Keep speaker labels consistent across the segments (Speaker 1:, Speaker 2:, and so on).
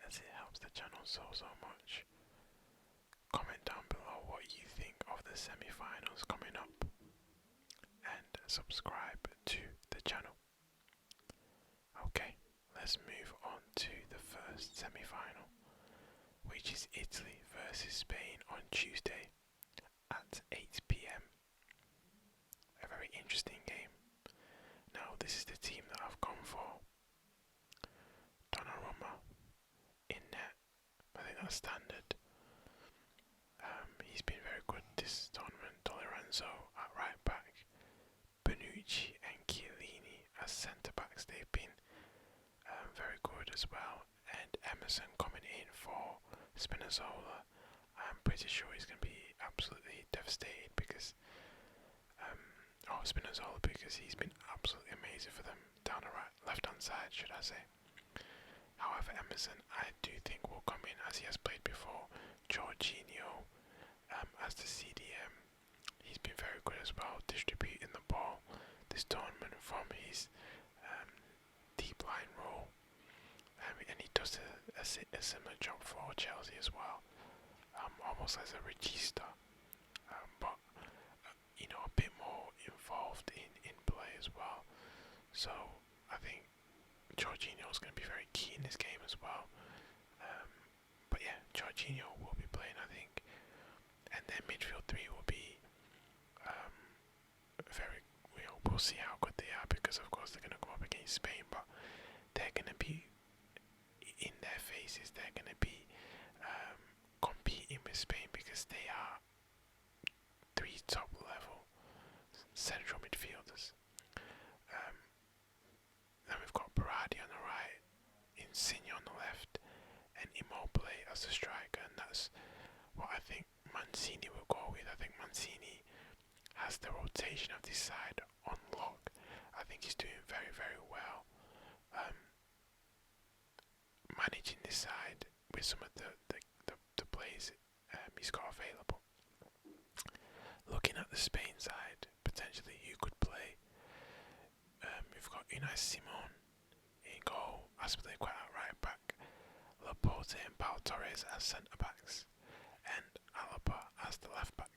Speaker 1: as it helps the channel so much. Comment down below what you think of the semi-finals coming up and subscribe to the channel. Okay, let's move on to the first semi-final, which is Italy versus Spain on Tuesday at 8 p.m. A very interesting game. Now, this is the team that I've gone for. Donnarumma in net. I think that's standard. He's been very good this tournament. Toleranzo at right back. Bonucci and Chiellini as centre backs. They've been very good as well. And Emerson coming in for Spinazzola. I'm pretty sure he's going to be absolutely devastated because Spinazzola, because he's been absolutely amazing for them down the left hand side, should I say. However, Emerson I do think will come in as he has played before. Jorginho as the CDM, he's been very good as well, distributing the ball this tournament from his deep line role, and he does a similar job for Chelsea as well, almost as a regista, but a bit more involved in play as well. So I think Jorginho is going to be very key in this game as well. But yeah, Jorginho will be playing, I think, and then midfield three will be very. We'll see how good they are because of course they're going to go up against Spain, but they're going to be in their faces. They're going to be competing with Spain because they are three top level central midfielders. Then we've got Berardi on the right, Insigne on the left, and Immobile as the striker, and that's what I think Mancini will go with. I think Mancini has the rotation of this side on lock. I think he's doing very, very well, managing this side with some of the plays he's got available. Looking at the Spain side, potentially who could play, we've got Unai Simon in goal, Azpilicueta at right back, Laporte and Pau Torres as centre backs, and Alaba as the left back.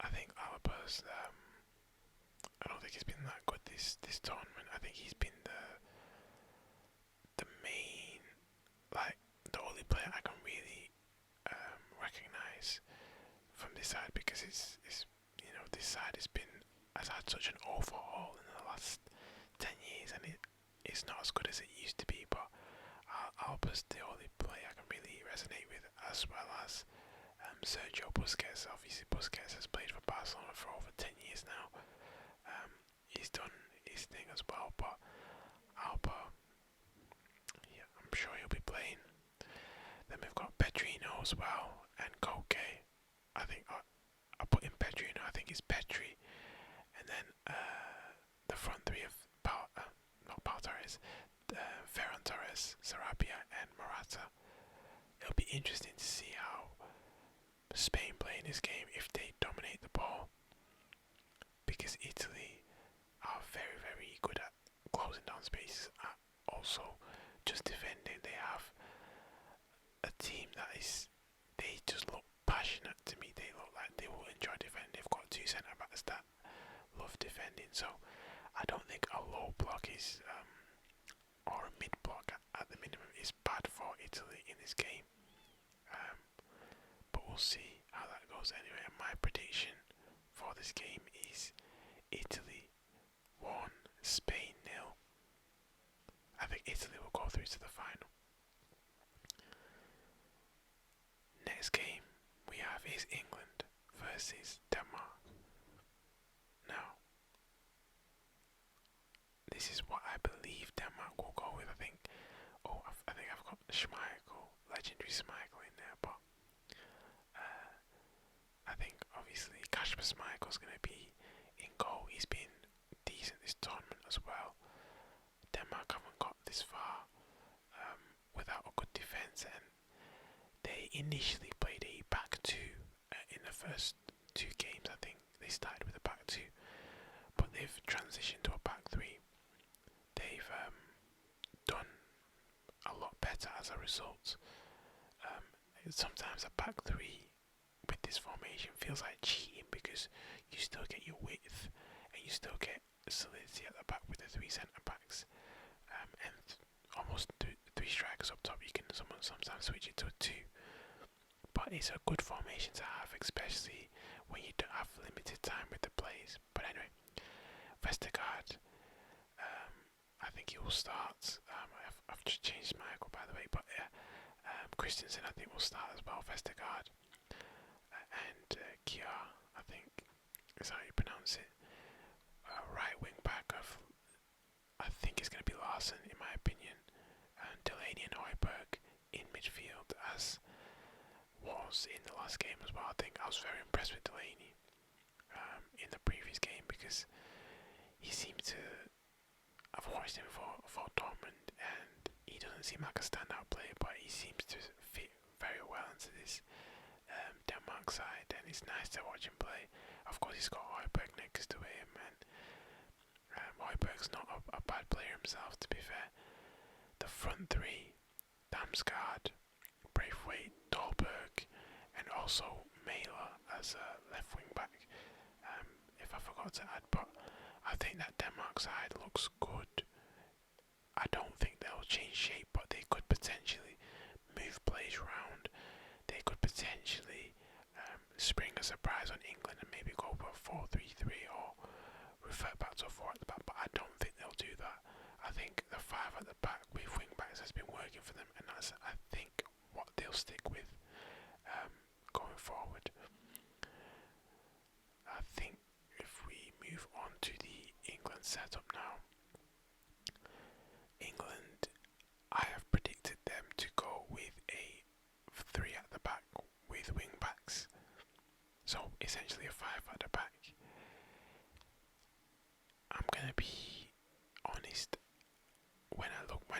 Speaker 1: I think Alaba's, I don't think he's been that good this tournament. I think he's been the main, like the only player I can really recognise from this side, because it's this side has had such an overhaul in the last 10 years, and it's not as good as it used to be. But Alba's the only player I can really resonate with, as well as Sergio Busquets. Obviously, Busquets has played for Barcelona for over 10 years now. He's done his thing as well, but Alba, yeah, I'm sure he'll be playing. Then we've got Pedrino as well, and Koke. I think I put in Pedrino, I think it's Petri. And then the front three of not Pau Torres, Ferran Torres, Sarabia, and Morata. It'll be interesting to see how Spain play in this game if they dominate the ball, because Italy are very, very good at closing down spaces, also just defending. They have a team that they just look passionate to me. They look like they will enjoy defending. They've got two centre backs that love defending, so I don't think a low block is or a mid block at the minimum is bad for Italy in this game. But we'll see how that goes anyway. And my prediction for this game is Italy 1, Spain 0. I think Italy will go through to the final. Next game we have is England versus Denmark. Now, this is what I believe Denmark will go with. I think I've got Schmeichel, legendary Schmeichel in there, but I think obviously Kasper Schmeichel is going to be in goal. He's been decent this tournament as well. Denmark haven't got this far without a good defence, and they initially played a back two in the first two games. I think they started with a back two, but they've transitioned to a back three. They've done a lot better better as a result. Um, Sometimes a back three with this formation feels like cheating because you still get your width and you still get solidity at the back with the three centre backs, and almost three strikers up top. You can sometimes switch it to a two, but it's a good formation to have, especially when you don't have limited time with the plays. But anyway, Vestergaard, I think he will start. I've just changed my echo by the way, but Christensen I think will start as well. Vestergaard and Kiar, I think is how you pronounce it. Right wing back of, I think it's going to be Larson in my opinion, and Delaney and Højbjerg in midfield as was in the last game as well. I think I was very impressed with Delaney in the previous game because he seemed to. I've watched him for Dortmund and he doesn't seem like a standout player, but he seems to fit very well into this Denmark side, and it's nice to watch him play. Of course, he's got Højbjerg next to him, and Højbjerg's not a bad player himself, to be fair. The front three, Damsgaard, Braithwaite, Dolberg, and also Mæhle as a left wing back. If I forgot to add, but I think that Denmark side looks good. I don't think they'll change shape, but they could potentially move plays around. They could potentially spring a surprise on England and maybe go for a 4-3-3 or revert back to a 4 at the back, but I don't think they'll do that. I think the 5 at the back with wing backs has been working for them, and that's, I think, what they'll stick with going forward. I think if we move on to the England setup now, England, I have predicted them to go with a 3 at the back with wing backs, so essentially a 5 at the back. I'm gonna be honest, when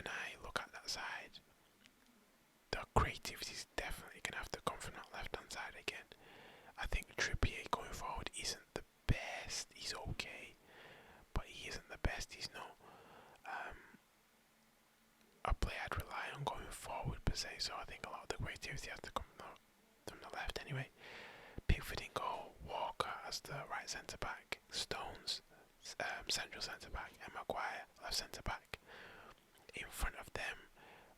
Speaker 1: I look at that side, the creativity is definitely gonna have to come from that left hand side again. I think Trippier going forward isn't the best. He's okay, but he isn't the best. He's not a player I'd rely on going forward per se. So I think a lot of the creativity has to come from the left anyway. Pickford in goal, Walker as the right centre back, Stones central centre back, and Maguire left centre back. In front of them,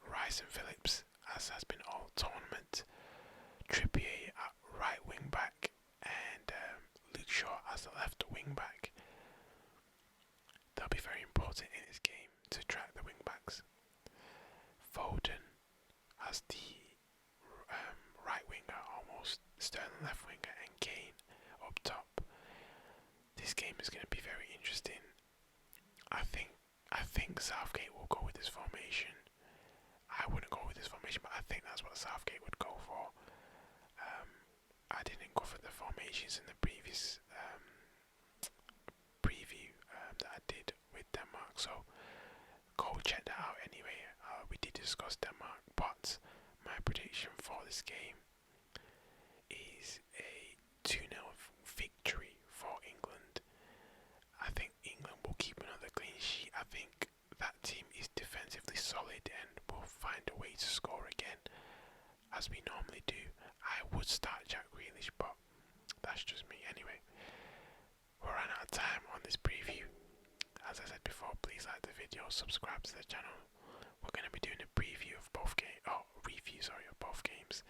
Speaker 1: Rice and Phillips, as has been all tournament. Trippier at right wing back, and Luke Shaw as the left wing back. They'll be very important in this game to track the wing backs. Foden as the right winger, almost Sterling left winger, and Kane up top. This game is going to be very interesting. I think Southgate will go with this formation. I wouldn't go with this formation, but I think that's what Southgate would go for. I didn't go for the formations in the previous preview that I did with Denmark, so go check that out anyway. We did discuss Denmark, but my prediction for this game is a 2-0 victory for England. I think England will keep another clean sheet. I think that team is defensively solid and will find a way to score again, as we normally do. I would start Jack Grealish, but that's just me anyway. We're running out of time on this preview. As I said before, please like the video, subscribe to the channel. We're going to be doing a preview of both games, of both games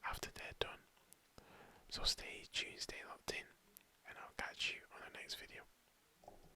Speaker 1: after they're done. So stay tuned, stay locked in, and I'll catch you on the next video.